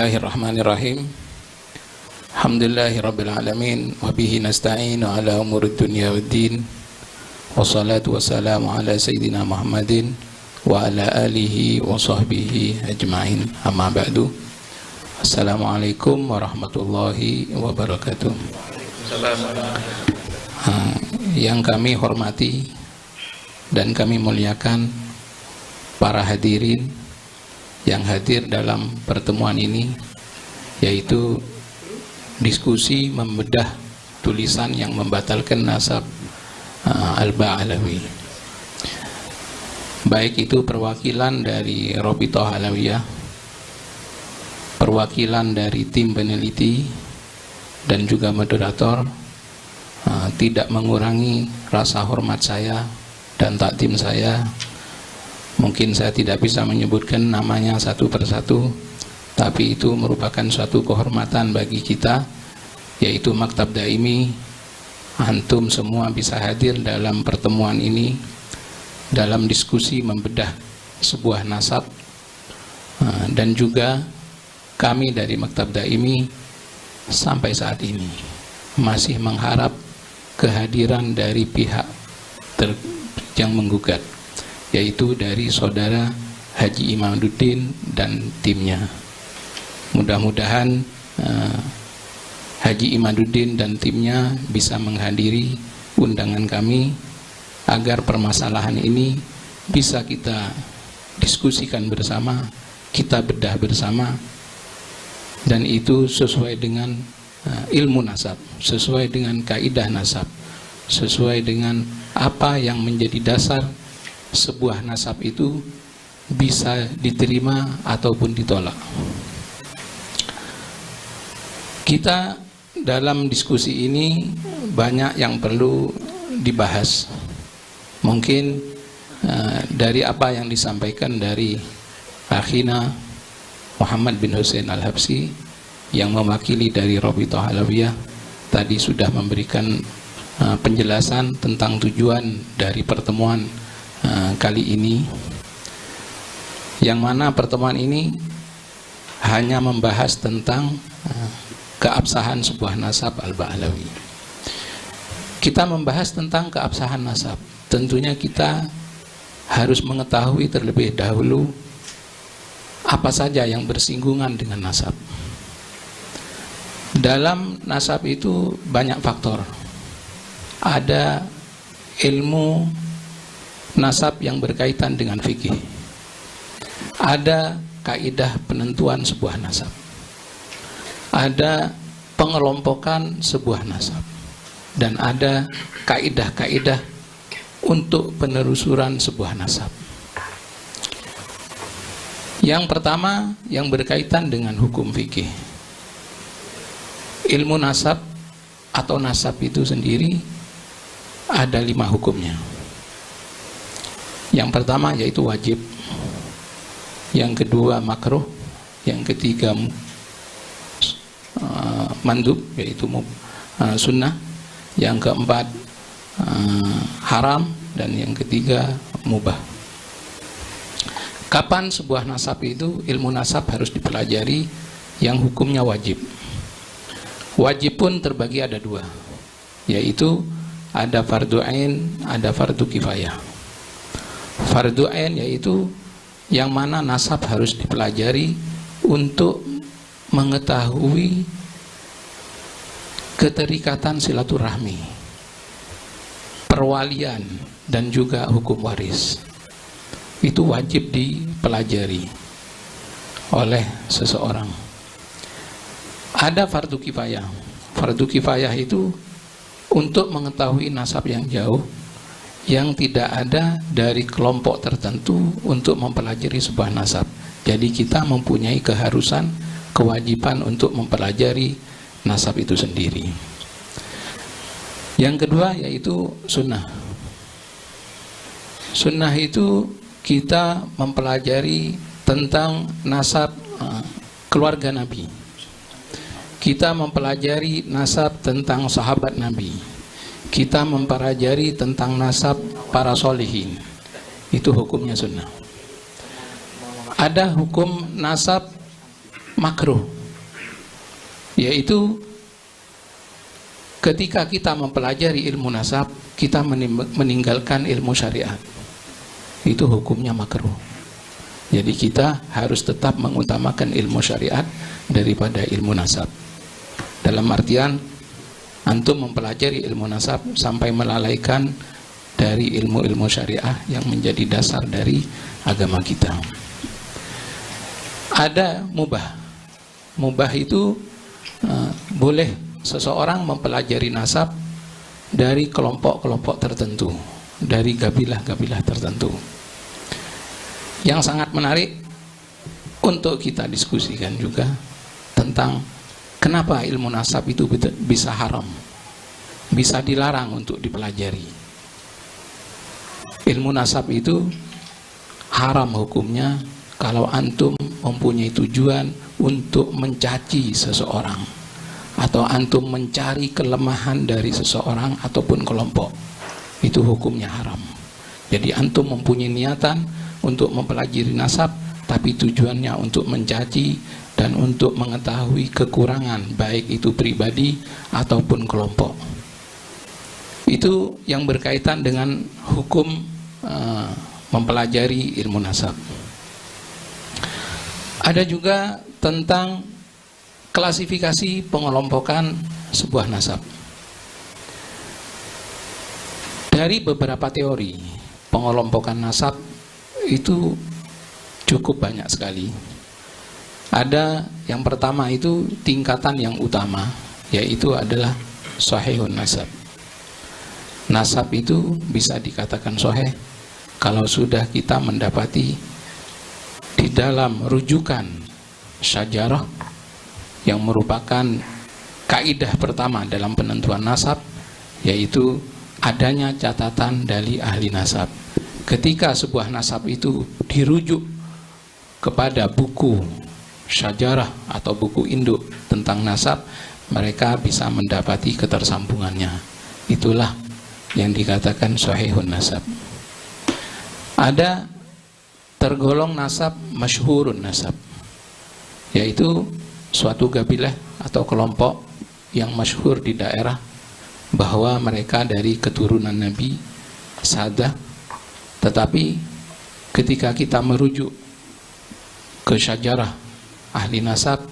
Bismillahirrahmanirrahim. Alhamdulillahi rabbil alamin wa bihi nasta'inu ala umurid dunya waddin. Wassalatu wassalamu ala sayyidina Muhammadin wa ala alihi wa sahbihi ajma'in. Amma ba'du. Assalamualaikum warahmatullahi wabarakatuh. Yang kami hormati dan kami muliakan para hadirin yang hadir dalam pertemuan ini, yaitu diskusi membedah tulisan yang membatalkan nasab Al-Ba'alawi. Baik itu perwakilan dari Rabithah Alawiyah, perwakilan dari tim peneliti, dan juga moderator, tidak mengurangi rasa hormat saya dan takdim saya. Mungkin saya tidak bisa menyebutkan namanya satu persatu, tapi itu merupakan suatu kehormatan bagi kita, yaitu Maktab Daimi. Antum semua bisa hadir dalam pertemuan ini, dalam diskusi membedah sebuah nasab, dan juga kami dari Maktab Daimi sampai saat ini masih mengharap kehadiran dari pihak yang menggugat, yaitu dari saudara Haji Imaduddin dan timnya. Mudah-mudahan Haji Imaduddin dan timnya bisa menghadiri undangan kami agar permasalahan ini bisa kita diskusikan bersama, kita bedah bersama, dan itu sesuai dengan ilmu nasab, sesuai dengan kaidah nasab, sesuai dengan apa yang menjadi dasar sebuah nasab itu bisa diterima ataupun ditolak. Kita dalam diskusi ini banyak yang perlu dibahas. Mungkin dari apa yang disampaikan dari akhina Muhammad bin Hussein Al-Habsyi yang mewakili dari Rabithah Alawiyah tadi sudah memberikan penjelasan tentang tujuan dari pertemuan kali ini, yang mana pertemuan ini hanya membahas tentang keabsahan sebuah nasab Al-Ba'alawi. Kita membahas tentang keabsahan nasab, tentunya kita harus mengetahui terlebih dahulu apa saja yang bersinggungan dengan nasab. Dalam nasab itu banyak faktor. Ada ilmu nasab yang berkaitan dengan fikih, ada kaidah penentuan sebuah nasab, ada pengelompokan sebuah nasab, dan ada kaidah-kaidah untuk penelusuran sebuah nasab. Yang pertama yang berkaitan dengan hukum fikih. Ilmu nasab atau nasab itu sendiri ada 5 hukumnya. Yang pertama yaitu wajib, yang kedua makruh, yang ketiga mandub yaitu sunnah, yang keempat haram, dan yang ketiga mubah. Kapan sebuah nasab itu, ilmu nasab harus dipelajari yang hukumnya wajib. Wajib pun terbagi ada 2, yaitu ada fardu ain, ada fardu kifayah. Fardu ain yaitu yang mana nasab harus dipelajari untuk mengetahui keterikatan silaturahmi, perwalian, dan juga hukum waris. Itu wajib dipelajari oleh seseorang. Ada fardu kifayah. Fardu kifayah itu untuk mengetahui nasab yang jauh, yang tidak ada dari kelompok tertentu untuk mempelajari sebuah nasab. Jadi kita mempunyai keharusan, kewajiban untuk mempelajari nasab itu sendiri. Yang kedua yaitu sunnah. Sunnah itu kita mempelajari tentang nasab keluarga Nabi. Kita mempelajari nasab tentang sahabat Nabi. Kita mempelajari tentang nasab para solihin. Itu hukumnya sunnah. Ada hukum nasab makruh, yaitu ketika kita mempelajari ilmu nasab, kita meninggalkan ilmu syariat. Itu hukumnya makruh. Jadi kita harus tetap mengutamakan ilmu syariat daripada ilmu nasab. Dalam artian, antum mempelajari ilmu nasab sampai melalaikan dari ilmu-ilmu syariah yang menjadi dasar dari agama kita. Ada mubah. Mubah itu boleh seseorang mempelajari nasab dari kelompok-kelompok tertentu, dari kabilah-kabilah tertentu. Yang sangat menarik untuk kita diskusikan juga tentang kenapa ilmu nasab itu bisa haram, bisa dilarang untuk dipelajari. Ilmu nasab itu haram hukumnya kalau antum mempunyai tujuan untuk mencaci seseorang, atau antum mencari kelemahan dari seseorang ataupun kelompok. Itu hukumnya haram. Jadi antum mempunyai niatan untuk mempelajari nasab, tapi tujuannya untuk mencaci dan untuk mengetahui kekurangan, baik itu pribadi ataupun kelompok. Itu yang berkaitan dengan hukum mempelajari ilmu nasab. Ada juga tentang klasifikasi pengelompokan sebuah nasab. Dari beberapa teori pengelompokan nasab itu cukup banyak sekali. Ada yang pertama itu tingkatan yang utama, yaitu adalah sahihun nasab. Nasab itu bisa dikatakan sahih kalau sudah kita mendapati di dalam rujukan syajarah yang merupakan kaidah pertama dalam penentuan nasab, yaitu adanya catatan dari ahli nasab. Ketika sebuah nasab itu dirujuk kepada buku syajarah atau buku induk tentang nasab, mereka bisa mendapati ketersambungannya. Itulah yang dikatakan sahihun nasab. Ada tergolong nasab masyhurun nasab, yaitu suatu kabilah atau kelompok yang masyhur di daerah bahwa mereka dari keturunan Nabi Sadah, tetapi ketika kita merujuk ke syajarah ahli nasab,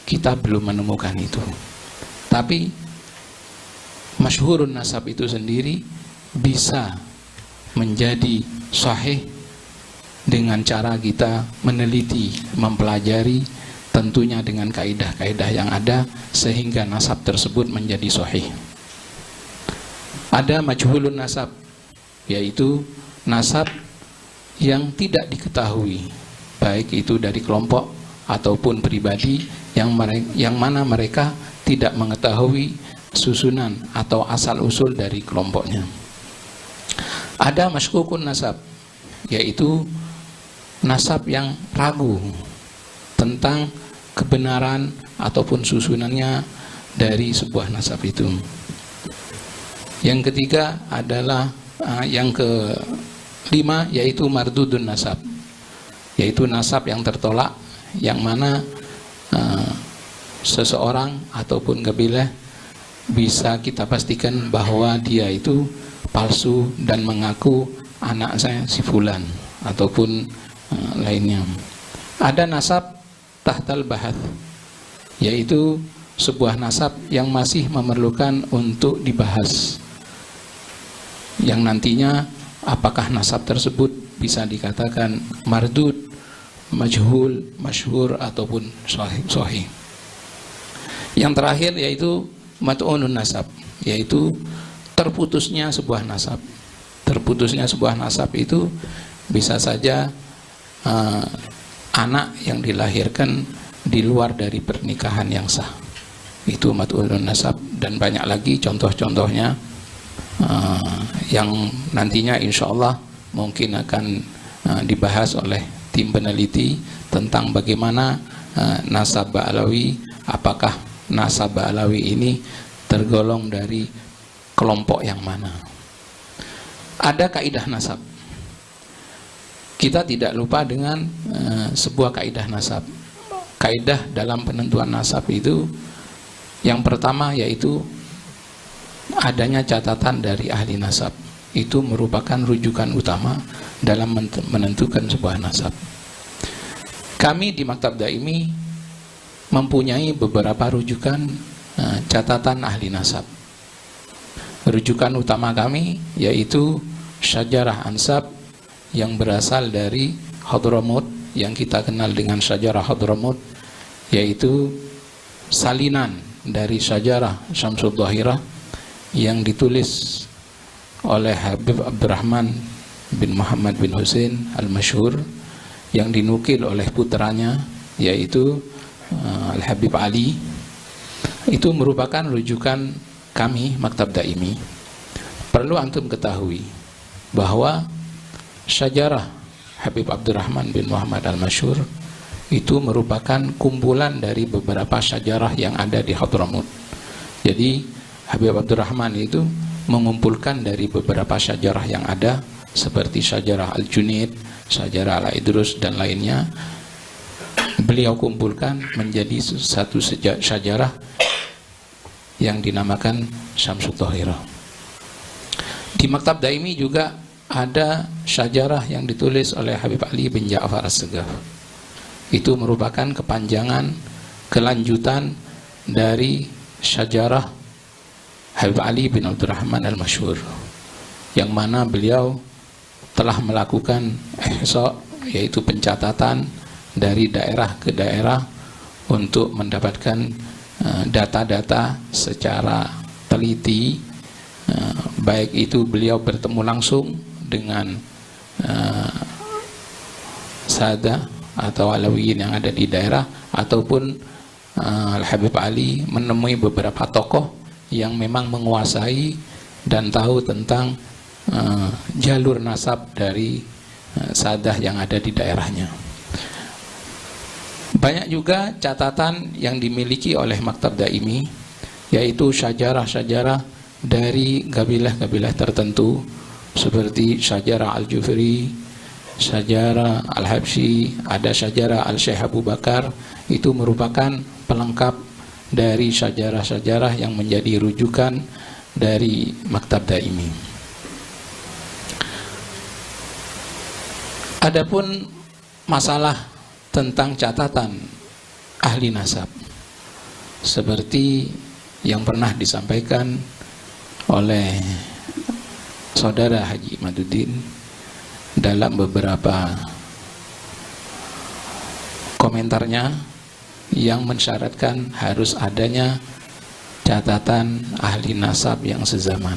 kita belum menemukan itu. Tapi masyhurun nasab itu sendiri bisa menjadi sahih dengan cara kita meneliti, mempelajari, tentunya dengan kaidah-kaidah yang ada, sehingga nasab tersebut menjadi sahih. Ada majhulun nasab, yaitu nasab yang tidak diketahui, baik itu dari kelompok ataupun pribadi, yang mana mereka tidak mengetahui susunan atau asal-usul dari kelompoknya. Ada masykukun nasab, yaitu nasab yang ragu tentang kebenaran ataupun susunannya dari sebuah nasab itu. Yang ketiga adalah yang kelima, yaitu mardudun nasab, yaitu nasab yang tertolak, yang mana seseorang ataupun kabilah bisa kita pastikan bahwa dia itu palsu dan mengaku anak saya si fulan ataupun lainnya. Ada nasab tahtal bahath, yaitu sebuah nasab yang masih memerlukan untuk dibahas, yang nantinya apakah nasab tersebut bisa dikatakan mardud, majhul, masyhur ataupun sahih. Yang terakhir yaitu mat'unun nasab, yaitu terputusnya sebuah nasab. Terputusnya sebuah nasab itu bisa saja anak yang dilahirkan di luar dari pernikahan yang sah. Itu mat'unun nasab, dan banyak lagi contoh-contohnya yang nantinya insya Allah mungkin akan dibahas oleh tim peneliti tentang bagaimana nasab Ba'alawi, apakah nasab Ba'alawi ini tergolong dari kelompok yang mana. Ada kaidah nasab. Kita tidak lupa dengan sebuah kaidah nasab. kaidah dalam penentuan nasab itu yang pertama yaitu adanya catatan dari ahli nasab. Itu merupakan rujukan utama dalam menentukan sebuah nasab. Kami di Maktab Daimi mempunyai beberapa rujukan catatan ahli nasab. Rujukan utama kami yaitu Syajarah Ansab yang berasal dari Hadramut, yang kita kenal dengan Syajarah Hadramut, yaitu salinan dari Syajarah Syamsul Dhahirah yang ditulis oleh Habib Abdurrahman bin Muhammad bin Husain Al-Masyhur, yang dinukil oleh putranya yaitu Al-Habib Ali. Itu merupakan rujukan kami Maktab Daimi. Perlu antum ketahui bahwa Syajarah Habib Abdurrahman bin Muhammad Al-Masyhur itu merupakan kumpulan dari beberapa syajarah yang ada di Hadramut. Jadi Habib Abdurrahman itu mengumpulkan dari beberapa syajarah yang ada, seperti Syajarah Al-Junaid, Syajarah Al-Idrus dan lainnya. Beliau kumpulkan menjadi satu syajarah yang dinamakan Syamsul Dhahirah. Di Maktab Daimi juga ada syajarah yang ditulis oleh Habib Ali bin Ja'far As-Segaf. Itu merupakan kepanjangan, kelanjutan dari syajarah Habib Ali bin Abdurrahman Al-Masyhur, yang mana beliau telah melakukan ihsa, yaitu pencatatan dari daerah ke daerah untuk mendapatkan data-data secara teliti, baik itu beliau bertemu langsung dengan Sadah atau Alawiyin yang ada di daerah, ataupun Al-Habib Ali menemui beberapa tokoh yang memang menguasai dan tahu tentang jalur nasab dari Sadah yang ada di daerahnya. Banyak juga catatan yang dimiliki oleh Maktab Daimi, yaitu syajarah-syajarah dari kabilah-kabilah tertentu, seperti Syajarah Al-Jufri, Syajarah Al-Habsyi, ada Syajarah Al-Syekh Abu Bakar. Itu merupakan pelengkap dari syajarah-syajarah yang menjadi rujukan dari Maktab Daimi. Adapun masalah tentang catatan ahli nasab, seperti yang pernah disampaikan oleh Saudara Haji Imaduddin dalam beberapa komentarnya, yang mensyaratkan harus adanya catatan ahli nasab yang sezaman.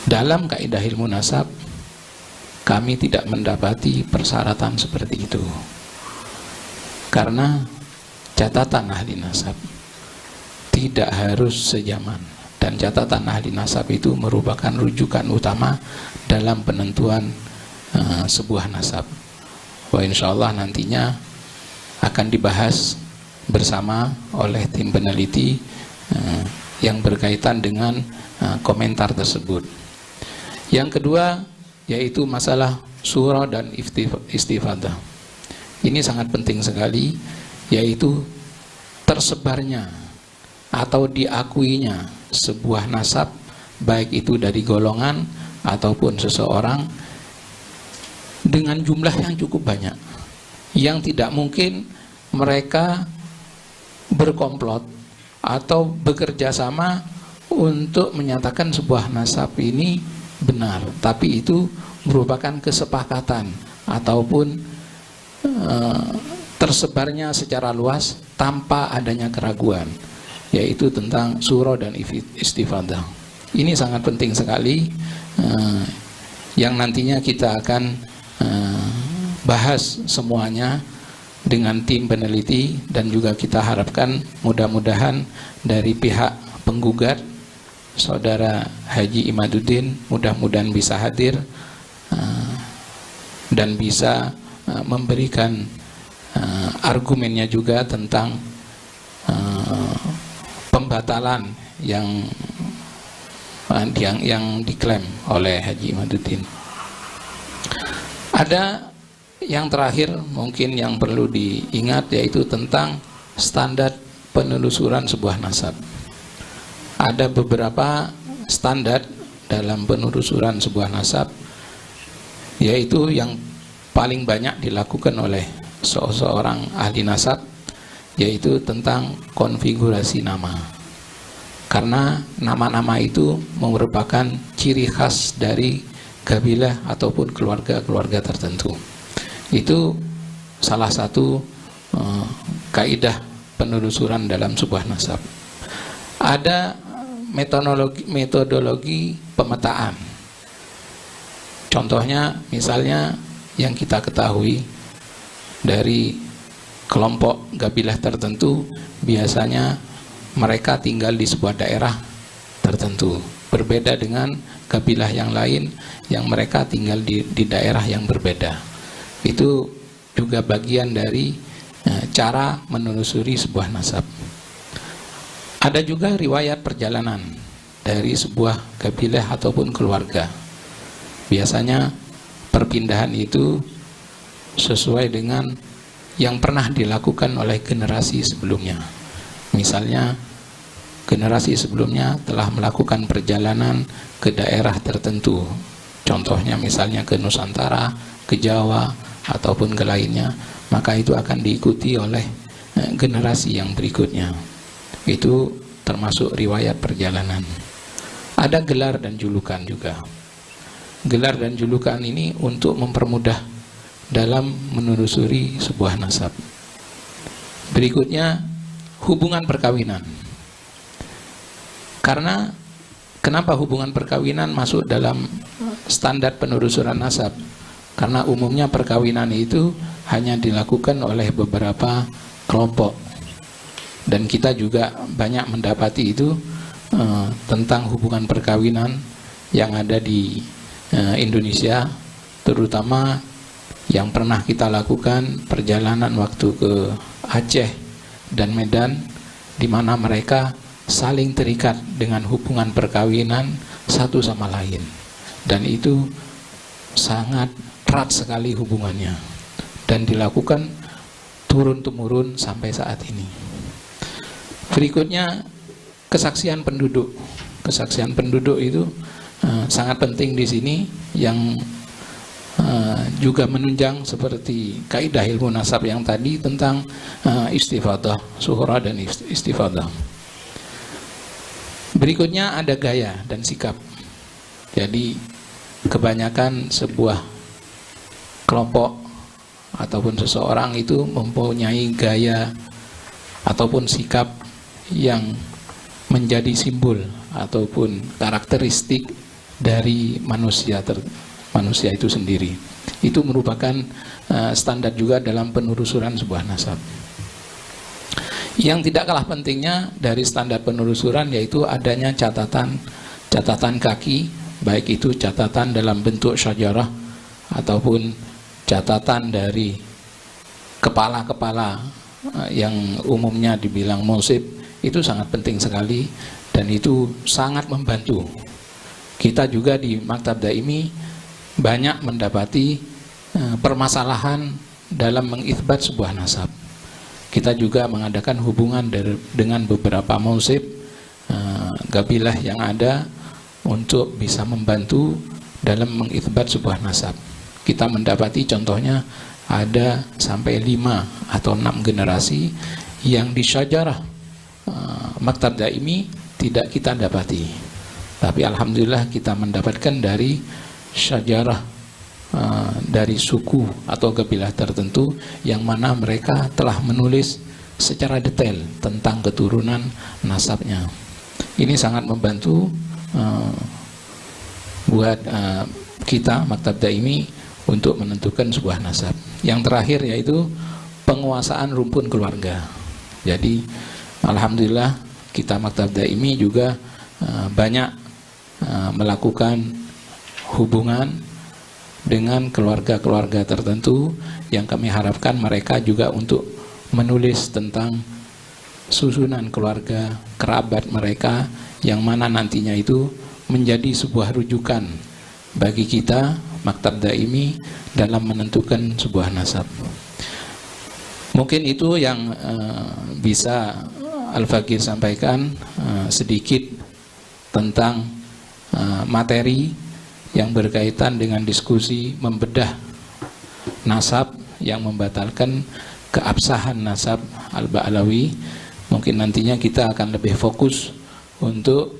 Dalam kaidah ilmu nasab, kami tidak mendapati persyaratan seperti itu, karena catatan ahli nasab tidak harus sezaman, dan catatan ahli nasab itu merupakan rujukan utama dalam penentuan sebuah nasab. Wah, insyaallah nantinya akan dibahas bersama oleh tim peneliti yang berkaitan dengan komentar tersebut. Yang kedua yaitu masalah surah dan istifadah. Ini sangat penting sekali, yaitu tersebarnya atau diakuinya sebuah nasab, baik itu dari golongan ataupun seseorang, dengan jumlah yang cukup banyak, yang tidak mungkin mereka berkomplot atau bekerja sama untuk menyatakan sebuah nasab ini benar, tapi itu merupakan kesepakatan ataupun tersebarnya secara luas tanpa adanya keraguan, yaitu tentang surah dan istifadah. Ini sangat penting sekali, yang nantinya kita akan bahas semuanya dengan tim peneliti, dan juga kita harapkan mudah-mudahan dari pihak penggugat Saudara Haji Imaduddin mudah-mudahan bisa hadir dan bisa memberikan argumennya juga tentang pembatalan yang diklaim oleh Haji Imaduddin. Ada yang terakhir mungkin yang perlu diingat yaitu tentang standar penelusuran sebuah nasab. Ada beberapa standar dalam penelusuran sebuah nasab, yaitu yang paling banyak dilakukan oleh seorang ahli nasab, yaitu tentang konfigurasi nama. Karena nama-nama itu merupakan ciri khas dari kabilah ataupun keluarga-keluarga tertentu. Itu salah satu kaidah penelusuran dalam sebuah nasab. Ada metodologi pemetaan. Contohnya misalnya yang kita ketahui dari kelompok kabilah tertentu, biasanya mereka tinggal di sebuah daerah tertentu, berbeda dengan kabilah yang lain yang mereka tinggal di daerah yang berbeda. Itu juga bagian dari cara menelusuri sebuah nasab. Ada juga riwayat perjalanan dari sebuah kabilah ataupun keluarga. Biasanya perpindahan itu sesuai dengan yang pernah dilakukan oleh generasi sebelumnya. Misalnya generasi sebelumnya telah melakukan perjalanan ke daerah tertentu, contohnya misalnya ke Nusantara, ke Jawa, ataupun ke lainnya, maka itu akan diikuti oleh generasi yang berikutnya. Itu termasuk riwayat perjalanan. Ada gelar dan julukan juga. Gelar dan julukan ini untuk mempermudah dalam menelusuri sebuah nasab. Berikutnya, hubungan perkawinan. Karena kenapa hubungan perkawinan masuk dalam standar penelusuran nasab? Karena umumnya perkawinan itu hanya dilakukan oleh beberapa kelompok, dan kita juga banyak mendapati itu tentang hubungan perkawinan yang ada di Indonesia, terutama yang pernah kita lakukan perjalanan waktu ke Aceh dan Medan, di mana mereka saling terikat dengan hubungan perkawinan satu sama lain, dan itu sangat erat sekali hubungannya dan dilakukan turun-temurun sampai saat ini. Berikutnya, kesaksian penduduk. Kesaksian penduduk itu sangat penting di sini, yang juga menunjang seperti kaidah ilmu nasab yang tadi tentang istifadah, suhra dan istifadah. Berikutnya ada gaya dan sikap. Jadi kebanyakan sebuah kelompok ataupun seseorang itu mempunyai gaya ataupun sikap yang menjadi simbol ataupun karakteristik dari manusia itu sendiri. Itu merupakan standar juga dalam penelusuran sebuah nasab. Yang tidak kalah pentingnya dari standar penelusuran yaitu adanya catatan kaki, baik itu catatan dalam bentuk syajarah ataupun catatan dari kepala-kepala yang umumnya dibilang mansib. Itu sangat penting sekali dan itu sangat membantu. Kita juga di Maktab Daimi banyak mendapati permasalahan dalam mengitsbat sebuah nasab. Kita juga mengadakan hubungan dengan beberapa mansib kabilah yang ada untuk bisa membantu dalam mengitsbat sebuah nasab. Kita mendapati contohnya ada sampai 5 atau 6 generasi yang di syajarah Maktab Daimi tidak kita dapati, tapi alhamdulillah kita mendapatkan dari syajarah dari suku atau kabilah tertentu yang mana mereka telah menulis secara detail tentang keturunan nasabnya. Ini sangat membantu buat kita Maktab Daimi untuk menentukan sebuah nasab. Yang terakhir yaitu penguasaan rumpun keluarga. Jadi alhamdulillah kita Maktab Daimi juga banyak melakukan hubungan dengan keluarga-keluarga tertentu yang kami harapkan mereka juga untuk menulis tentang susunan keluarga kerabat mereka, yang mana nantinya itu menjadi sebuah rujukan bagi kita maktab daimi dalam menentukan sebuah nasab. Mungkin itu yang bisa Al-Faqih sampaikan sedikit tentang materi yang berkaitan dengan diskusi membedah nasab yang membatalkan keabsahan nasab Al-Ba'lawi. Mungkin nantinya kita akan lebih fokus untuk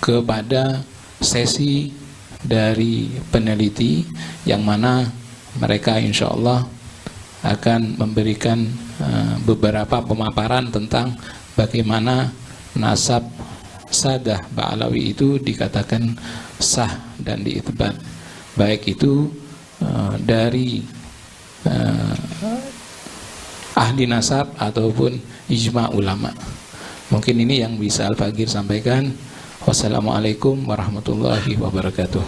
kepada sesi dari peneliti yang mana mereka insya Allah akan memberikan beberapa pemaparan tentang bagaimana nasab Sadah Ba'lawi itu dikatakan sah dan diitsbat, baik itu dari ahli nasab ataupun ijma ulama. Mungkin ini yang bisa Al-Faqih sampaikan. Wassalamualaikum warahmatullahi wabarakatuh.